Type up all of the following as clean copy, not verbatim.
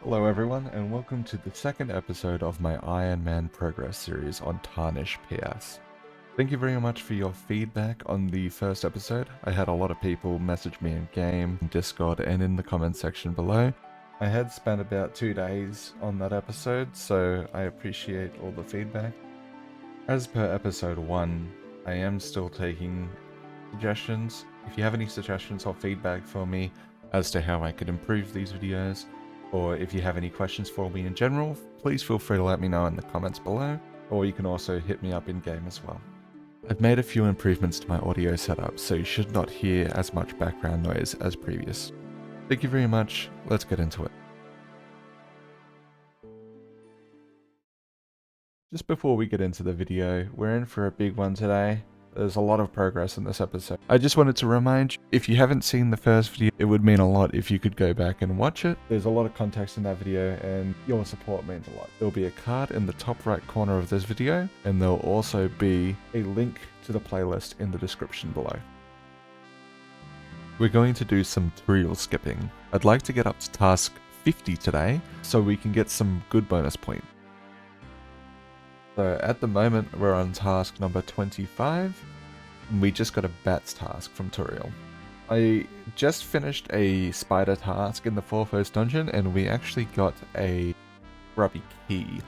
Hello everyone, and welcome to the second episode of my Ironman progress series on TarnishPS. Thank you very much for your feedback on the first episode. I had a lot of people message me in game, Discord, and in the comment section below. I had spent about 2 days on that episode, so I appreciate all the feedback. As per episode 1, I am still taking suggestions. If you have any suggestions or feedback for me as to how I could improve these videos, or if you have any questions for me in general, please feel free to let me know in the comments below, or you can also hit me up in game as well. I've made a few improvements to my audio setup, so you should not hear as much background noise as previous. Thank you very much, let's get into it. Just before we get into the video, we're in for a big one today. There's a lot of progress in this episode. I just wanted to remind you, if you haven't seen the first video, it would mean a lot if you could go back and watch it. There's a lot of context in that video and your support means a lot. There'll be a card in the top right corner of this video, and there'll also be a link to the playlist in the description below. We're going to do some tutorial skipping. I'd like to get up to task 50 today, so we can get some good bonus points. So at the moment we're on task number 25, and we just got a bats task from Turiel. I just finished a spider task in the 4th dungeon and we actually got a grubby key.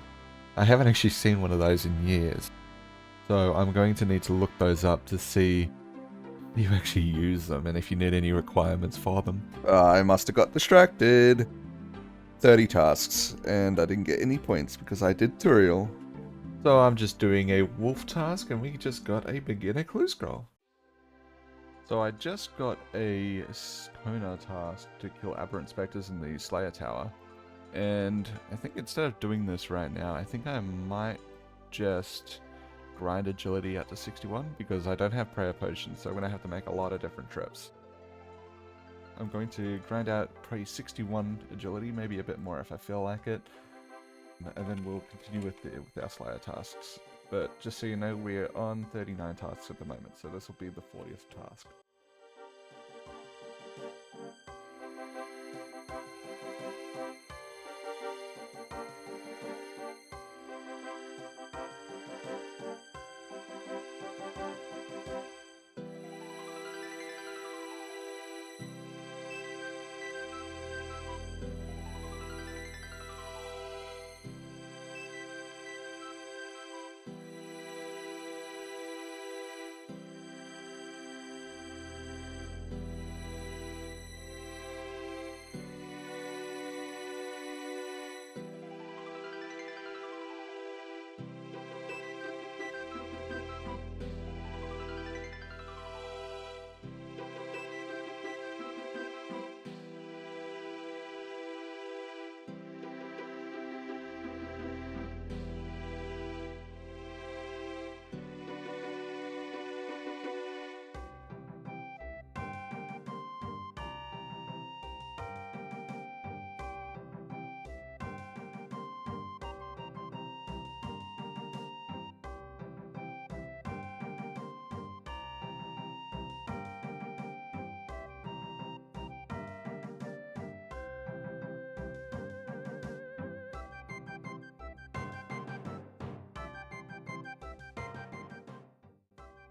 I haven't actually seen one of those in years, so I'm going to need to look those up to see if you actually use them and if you need any requirements for them. I must have got distracted. 30 tasks and I didn't get any points because I did Turiel. So I'm just doing a wolf task and we just got a beginner clue scroll. So I just got a Kona task to kill aberrant specters in the Slayer Tower. And I think instead of doing this right now, I think I might just grind agility up to 61 because I don't have prayer potions, so I'm going to have to make a lot of different trips. I'm going to grind out probably 61 agility, maybe a bit more if I feel like it. And then we'll continue with our Slayer tasks. But just so you know, we're on 39 tasks at the moment, so this will be the 40th task.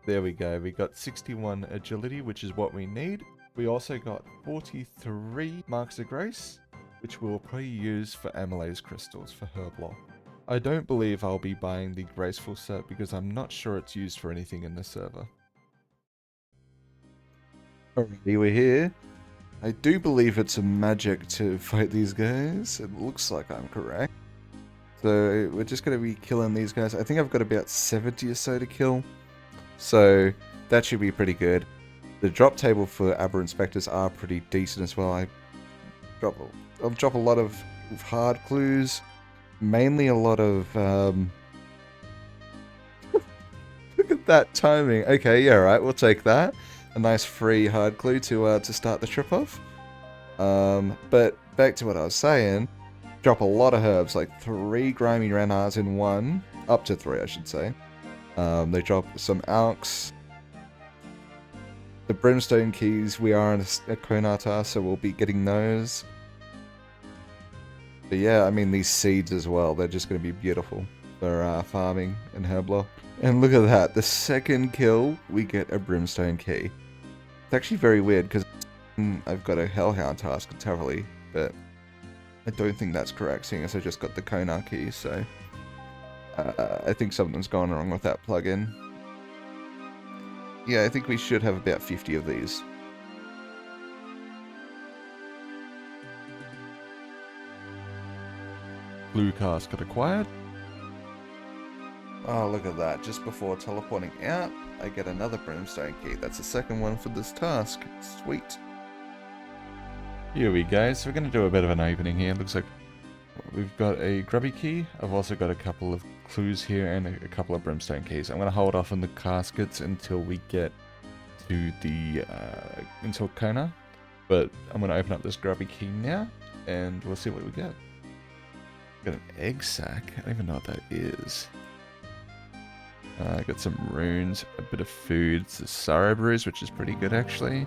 There we go, we got 61 agility, which is what we need. We also got 43 marks of grace, which we'll probably use for Amylase crystals for Herblore. I don't believe I'll be buying the graceful set because I'm not sure it's used for anything in this server. Alrighty, we're here. I do believe it's a magic to fight these guys. It looks like I'm correct. So we're just going to be killing these guys. I think I've got about 70 or so to kill. So that should be pretty good. The drop table for aberrant specters are pretty decent as well. I'll drop a lot of hard clues, mainly a lot of look at that timing. Okay, yeah, right, we'll take that. A nice free hard clue to start the trip off. But back to what I was saying. Drop a lot of herbs, like 3 grimy Renars in one, up to 3 I should say. They drop some Alks. The Brimstone Keys, we are in a Konata, so we'll be getting those. But yeah, I mean, these seeds as well, they're just going to be beautiful for farming and herblore. And look at that, the second kill, we get a brimstone key. It's actually very weird, because I've got a hellhound task entirely, but I don't think that's correct, seeing as I just got the Konar key, so I think something's gone wrong with that plugin. Yeah, I think we should have about 50 of these. Blue casket acquired. Oh, look at that. Just before teleporting out, I get another brimstone key. That's the second one for this task. Sweet. Here we go. So we're going to do a bit of an opening here. Looks like we've got a grubby key. I've also got a couple of clues here and a couple of brimstone keys. I'm going to hold off on the caskets until we get to the until Kona, but I'm going to open up this grubby key now and we'll see what we get. Got an egg sack. I don't even know what that is. I got some runes, a bit of food, some sorrow brews, which is pretty good actually.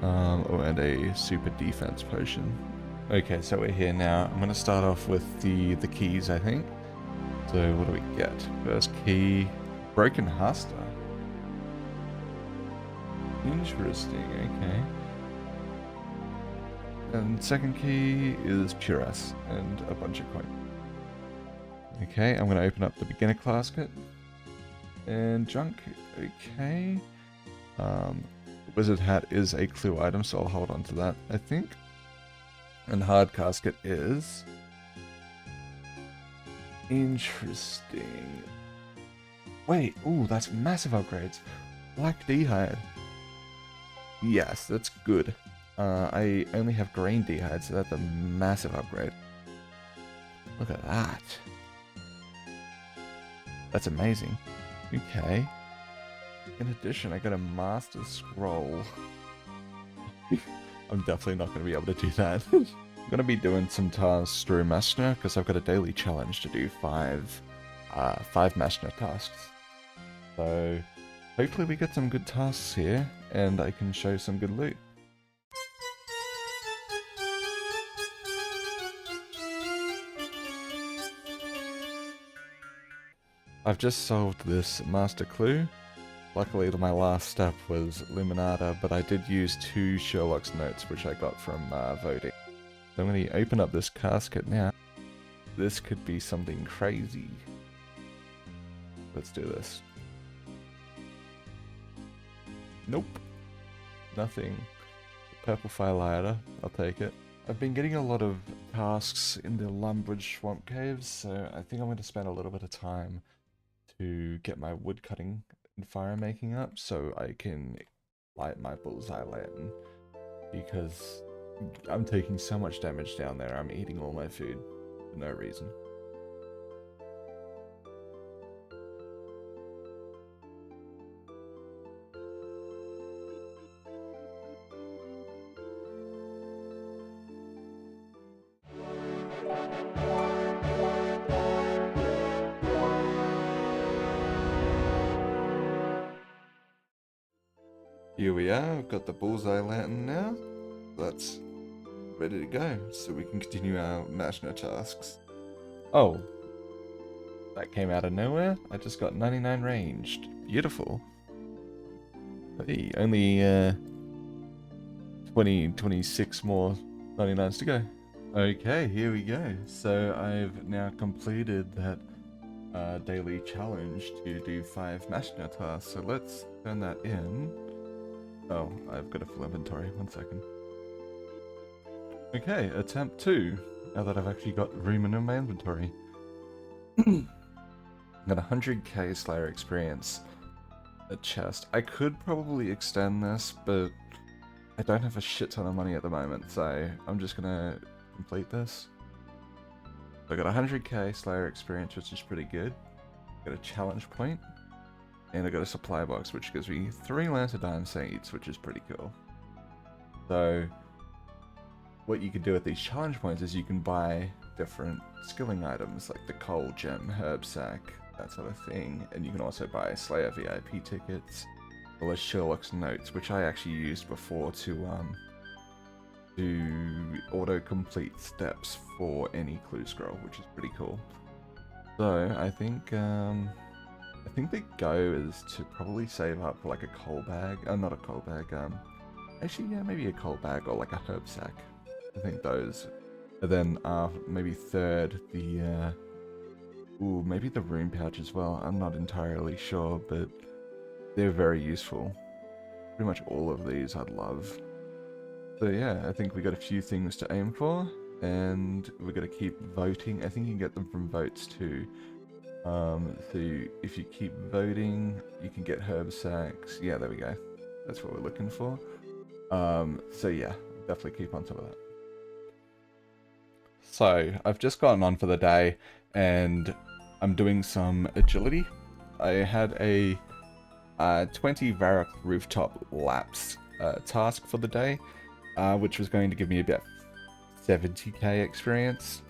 Oh, and a super defense potion. Okay, so we're here now. I'm going to start off with the keys, I think. So what do we get? First key, broken Hasta. Interesting, okay. And second key is Puras and a bunch of coin. Okay, I'm going to open up the beginner casket. And junk, okay. Wizard hat is a clue item, so I'll hold on to that, I think. And hard casket is... interesting. Wait, ooh, that's massive upgrades. Black D'hide. Yes, that's good. I only have green D'hide, so that's a massive upgrade. Look at that. That's amazing. Okay. In addition, I got a Master Scroll. I'm definitely not going to be able to do that. I'm going to be doing some tasks through Mashna, because I've got a daily challenge to do five Mashna tasks. So, hopefully we get some good tasks here, and I can show some good loot. I've just solved this master clue. Luckily my last step was Luminata, but I did use 2 Sherlock's notes which I got from voting. So I'm going to open up this casket now. This could be something crazy. Let's do this. Nope. Nothing. Purple fire lighter, I'll take it. I've been getting a lot of tasks in the Lumbridge Swamp Caves, so I think I'm going to spend a little bit of time to get my wood cutting and fire making up so I can light my bullseye lantern, because I'm taking so much damage down there. I'm eating all my food for no reason. Here we are, I've got the bullseye lantern now. That's ready to go, so we can continue our Mashna tasks. Oh, that came out of nowhere. I just got 99 ranged. Beautiful. Hey, only 26 more 99s to go. Okay, here we go. So I've now completed that daily challenge to do 5 Mashna tasks. So let's turn that in. Oh, I've got a full inventory. 1 second. Okay, attempt 2. Now that I've actually got room in my inventory. Got 100k Slayer experience. A chest. I could probably extend this, but I don't have a shit ton of money at the moment, so I'm just gonna complete this. I got 100k Slayer experience, which is pretty good. Got a challenge point. And I got a supply box, which gives me 3 Lantern seeds, which is pretty cool. So, what you can do with these challenge points is you can buy different skilling items, like the coal gem, herb sack, that sort of thing. And you can also buy Slayer VIP tickets, or Sherlock's notes, which I actually used before to to auto-complete steps for any clue scroll, which is pretty cool. So I think the go is to probably save up for like a coal bag. Not a coal bag. Actually, yeah, maybe a coal bag or like a herb sack. I think those. And then maybe third the maybe the rune pouch as well. I'm not entirely sure, but they're very useful. Pretty much all of these I'd love. So yeah, I think we got a few things to aim for, and we're gonna keep voting. I think you can get them from votes too. So if you keep voting, you can get herb sacks. Yeah, there we go. That's what we're looking for. So yeah, definitely keep on top of that. So I've just gotten on for the day, and I'm doing some agility. I had a 20 Varrock rooftop laps task for the day, which was going to give me about 70k experience.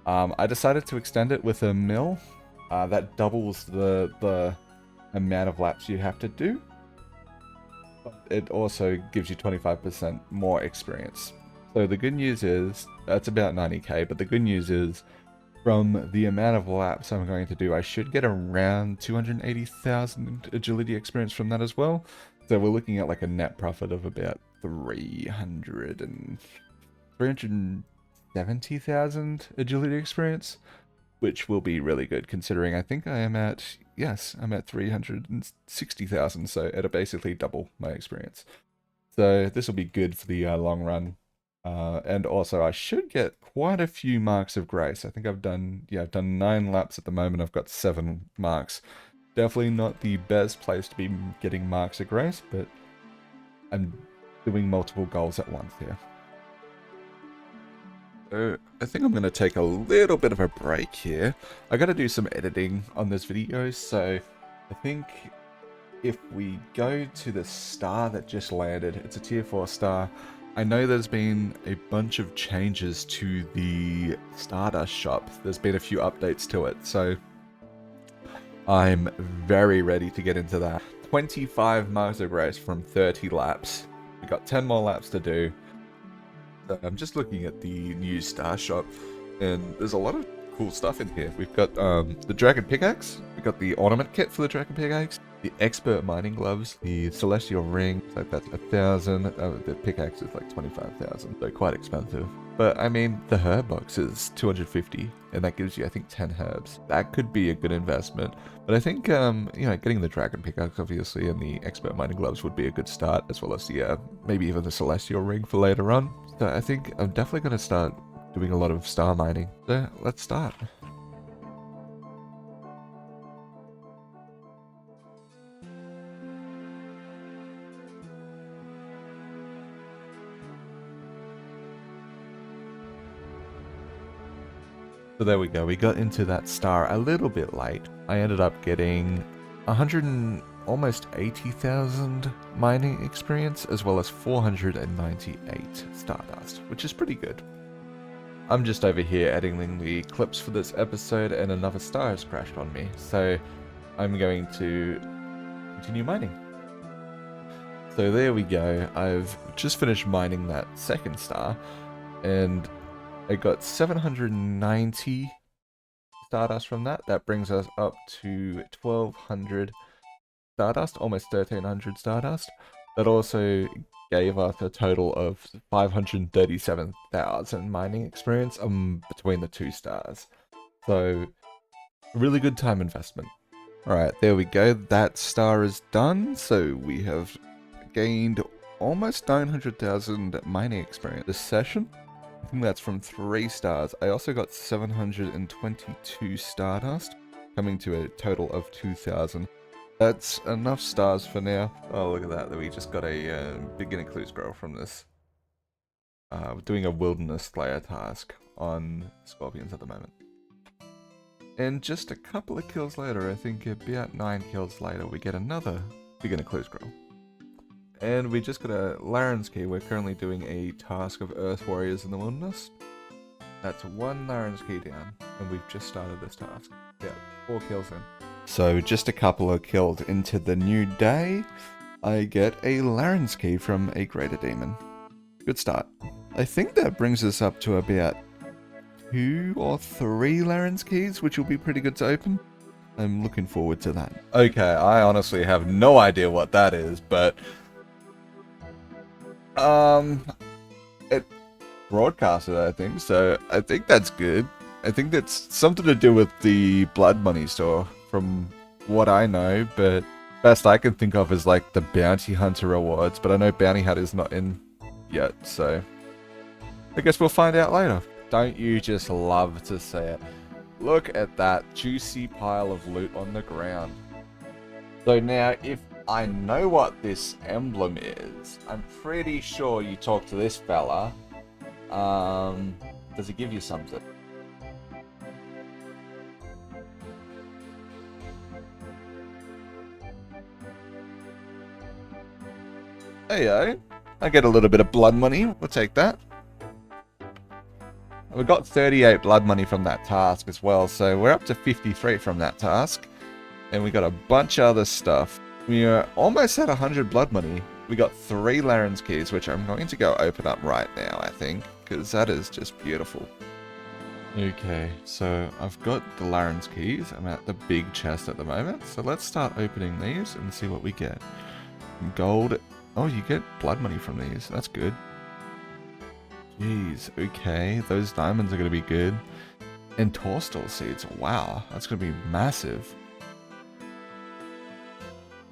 I decided to extend it with a mill. That doubles the amount of laps you have to do. It also gives you 25% more experience. So the good news is, that's about 90k, but the good news is, from the amount of laps I'm going to do, I should get around 280,000 agility experience from that as well. So we're looking at like a net profit of about 370,000 agility experience, which will be really good considering I think I am at, yes, I'm at 360,000, so it'll basically double my experience. So this will be good for the long run. And also I should get quite a few marks of grace. I think I've done 9 laps at the moment. I've got 7 marks. Definitely not the best place to be getting marks of grace, but I'm doing multiple goals at once here. So I think I'm going to take a little bit of a break here. I got to do some editing on this video, so I think if we go to the star that just landed, it's a tier 4 star. I know there's been a bunch of changes to the Stardust shop. There's been a few updates to it, so I'm very ready to get into that. 25 marks of grace from 30 laps. We got 10 more laps to do. So I'm just looking at the new star shop, and there's a lot of cool stuff in here. We've got the dragon pickaxe. We've got the ornament kit for the dragon pickaxe. The expert mining gloves, the celestial ring, like that's 1,000. The pickaxe is like 25,000, so quite expensive. But I mean, the herb box is 250, and that gives you, I think, 10 herbs. That could be a good investment. But I think, getting the dragon pickaxe, obviously, and the expert mining gloves would be a good start, as well as the maybe even the celestial ring for later on. So I think I'm definitely going to start doing a lot of star mining. So let's start. So there we go, we got into that star a little bit late. I ended up getting 100 and almost 80,000 mining experience, as well as 498 stardust, which is pretty good. I'm just over here editing the clips for this episode, and another star has crashed on me, so I'm going to continue mining. So there we go, I've just finished mining that second star, and I got 790 stardust from that. That brings us up to 1,200 stardust, almost 1,300 stardust. That also gave us a total of 537,000 mining experience between the 2 stars. So, really good time investment. Alright, there we go. That star is done. So we have gained almost 900,000 mining experience this session. I think that's from 3 stars. I also got 722 stardust, coming to a total of 2,000. That's enough stars for now. Oh, look at that. We just got a beginning clue scroll from this. We're doing a wilderness slayer task on scorpions at the moment. And just a couple of kills later, I think about 9 kills later, we get another beginning clue scroll. And we just got a Laren's key. We're currently doing a task of Earth Warriors in the Wilderness. That's 1 Laren's key down, and we've just started this task. Yeah, 4 kills in. So just a couple of kills into the new day, I get a Laren's key from a Greater Demon. Good start. I think that brings us up to about 2 or 3 Larens keys, which will be pretty good to open. I'm looking forward to that. Okay, I honestly have no idea what that is, but it broadcasted, I think, so I think that's good. I think that's something to do with the blood money store, from what I know, but best I can think of is like the bounty hunter rewards, but I know bounty hunter's not in yet, so I guess we'll find out later. Don't you just love to see it? Look at that juicy pile of loot on the ground. So now, if I know what this emblem is, I'm pretty sure you talk to this fella. Does he give you something? Hey yo, I get a little bit of blood money, we'll take that. We got 38 blood money from that task as well, so we're up to 53 from that task. And we got a bunch of other stuff. We are almost at 100 blood money. We got 3 Larens keys, which I'm going to go open up right now, I think, because that is just beautiful. Okay, so I've got the Larens keys. I'm at the big chest at the moment, so let's start opening these and see what we get. Gold. Oh, you get blood money from these. That's good. Jeez, okay, those diamonds are going to be good. And Torstal seeds, wow, that's going to be massive.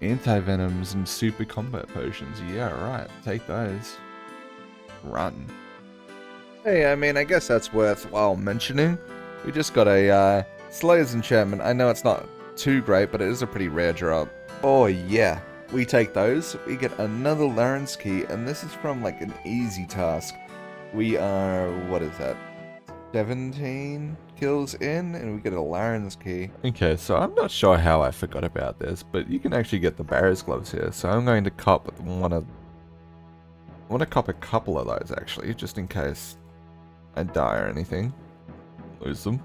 Anti-venoms and super combat potions, yeah, right, take those. Run. Hey, I mean, I guess that's worthwhile mentioning. We just got a Slayer's enchantment. I know it's not too great, but it is a pretty rare drop. Oh yeah, we take those. We get another Larens key, and this is from like an easy task. We are, what is that, 17 kills in, and we get a Larens key. Okay, so I'm not sure how I forgot about this, but you can actually get the Barrow's gloves here, so I'm going to cop one of... I want to cop a couple of those, actually, just in case I die or anything. Lose them.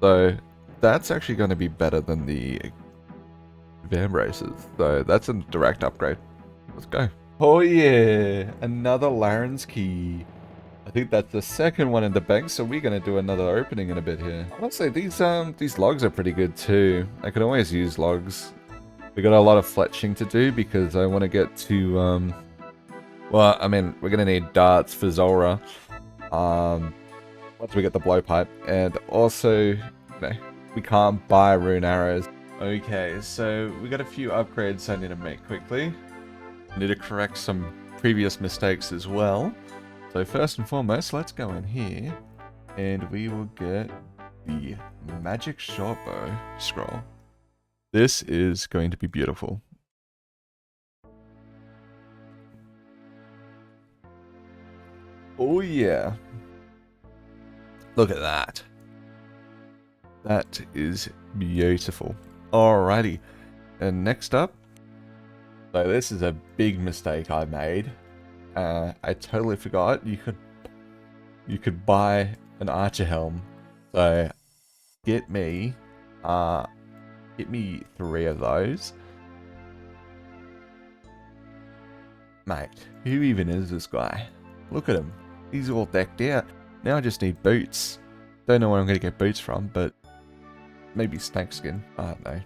So, that's actually going to be better than the Van Braces, so that's a direct upgrade. Let's go. Oh yeah, another Larens key. I think that's the second one in the bank, so we're gonna do another opening in a bit here. Honestly, these logs are pretty good too. I could always use logs. We got a lot of fletching to do because I want to get to well, I mean, we're gonna need darts for Zora. Once we get the blowpipe, and also, we can't buy rune arrows. Okay, so we got a few upgrades I need to make quickly. I need to correct some previous mistakes as well. So first and foremost, let's go in here, and we will get the Magic Shortbow scroll. This is going to be beautiful. Oh yeah. Look at that. That is beautiful. Alrighty, and next up, so this is a big mistake I made. I totally forgot you could buy an archer helm. So get me 3 of those. Mate, who even is this guy? Look at him. He's all decked out. Now I just need boots. Don't know where I'm gonna get boots from, but maybe snakeskin. I don't know.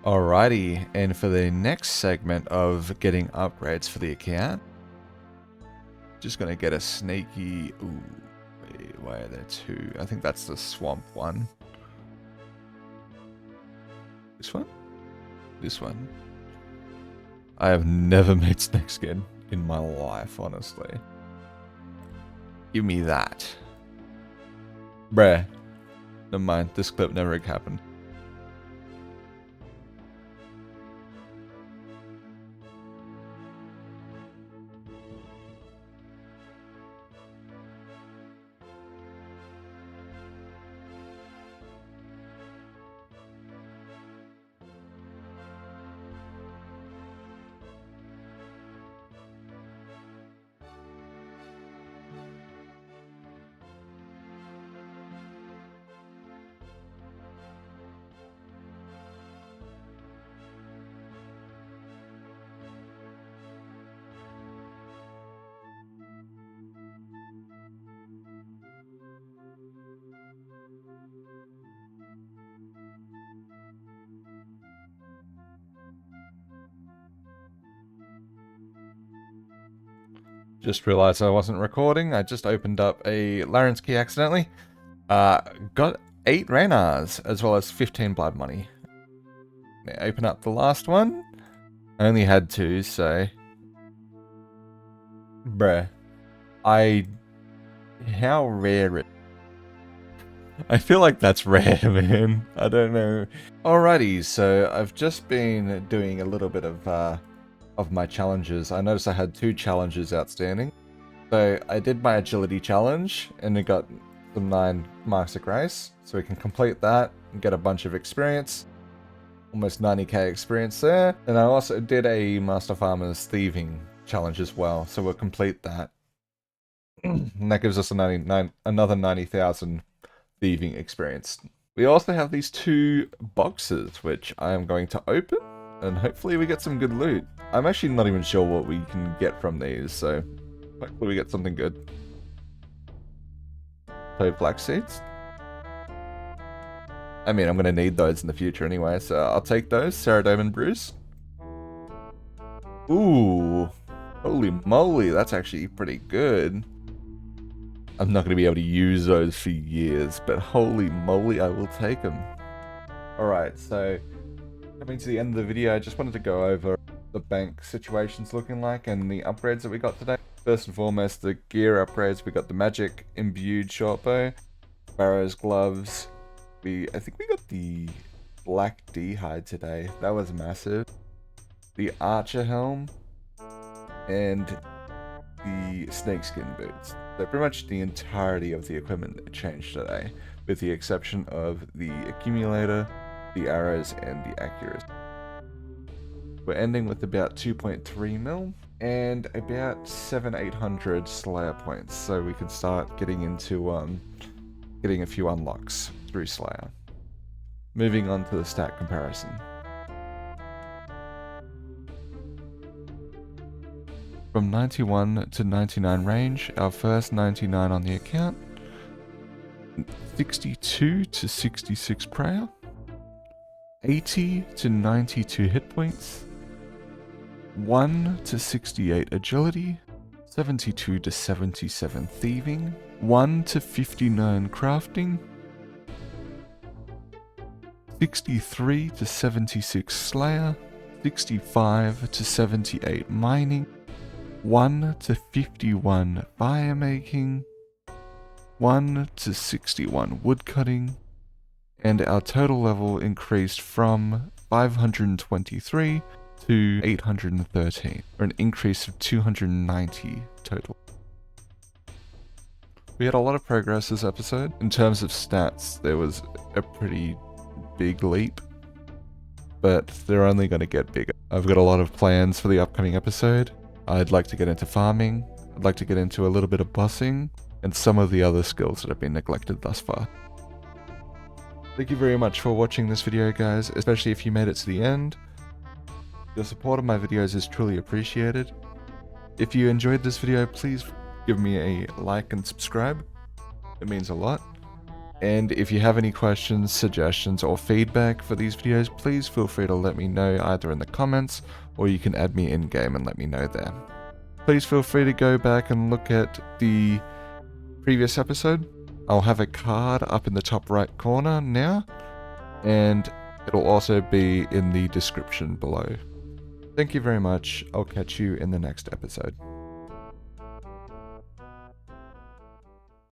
Alrighty, and for the next segment of getting upgrades for the account, just gonna get a sneaky... Ooh, wait, why are there 2? I think that's the swamp one. This one? This one. I have never made snakeskin in my life, honestly. Give me that. Bruh. Never mind, this clip never happened. Just realized I wasn't recording. I just opened up a Larynx key accidentally. Got 8 Raynars, as well as 15 blood money. Open up the last one. I only had 2, so... Bruh. How rare it... I feel like that's rare, man. I don't know. Alrighty, so I've just been doing a little bit of my challenges. I noticed I had 2 challenges outstanding. So I did my agility challenge, and it got some 9 marks of grace. So we can complete that and get a bunch of experience. Almost 90k experience there. And I also did a Master Farmer's Thieving challenge as well, so we'll complete that. And that gives us another 90,000 thieving experience. We also have these 2 boxes, which I am going to open, and hopefully we get some good loot. I'm actually not even sure what we can get from these, so hopefully we get something good. So black seeds. I mean, I'm going to need those in the future anyway, so I'll take those. Ceridome and Bruce. Ooh. Holy moly, that's actually pretty good. I'm not going to be able to use those for years, but holy moly, I will take them. Alright, so coming to the end of the video, I just wanted to go over the bank situation's looking like and the upgrades that we got today. First and foremost, the gear upgrades. We got the magic imbued shortbow, Barrow's gloves. I think we got the black D-hide today. That was massive. The archer helm and the snakeskin boots. So pretty much the entirety of the equipment changed today, with the exception of the accumulator, the arrows, and the accuracy. We're ending with about 2.3 mil and about 700-800 Slayer points, so we can start getting into getting a few unlocks through Slayer. Moving on to the stat comparison. From 91 to 99 range, our first 99 on the account, 62 to 66 prayer, 80 to 92 hit points, 1 to 68 agility, 72 to 77 thieving, 1 to 59 crafting, 63 to 76 slayer, 65 to 78 mining, 1 to 51 fire making, 1 to 61 woodcutting, and our total level increased from 523 to 813, or an increase of 290 total. We had a lot of progress this episode. In terms of stats, there was a pretty big leap, but they're only going to get bigger. I've got a lot of plans for the upcoming episode. I'd like to get into farming, I'd like to get into a little bit of bossing, and some of the other skills that have been neglected thus far. Thank you very much for watching this video, guys, especially if you made it to the end. Your support of my videos is truly appreciated. If you enjoyed this video, please give me a like and subscribe. It means a lot. And if you have any questions, suggestions, or feedback for these videos, please feel free to let me know either in the comments, or you can add me in-game and let me know there. Please feel free to go back and look at the previous episode. I'll have a card up in the top right corner now, and it'll also be in the description below. Thank you very much. I'll catch you in the next episode.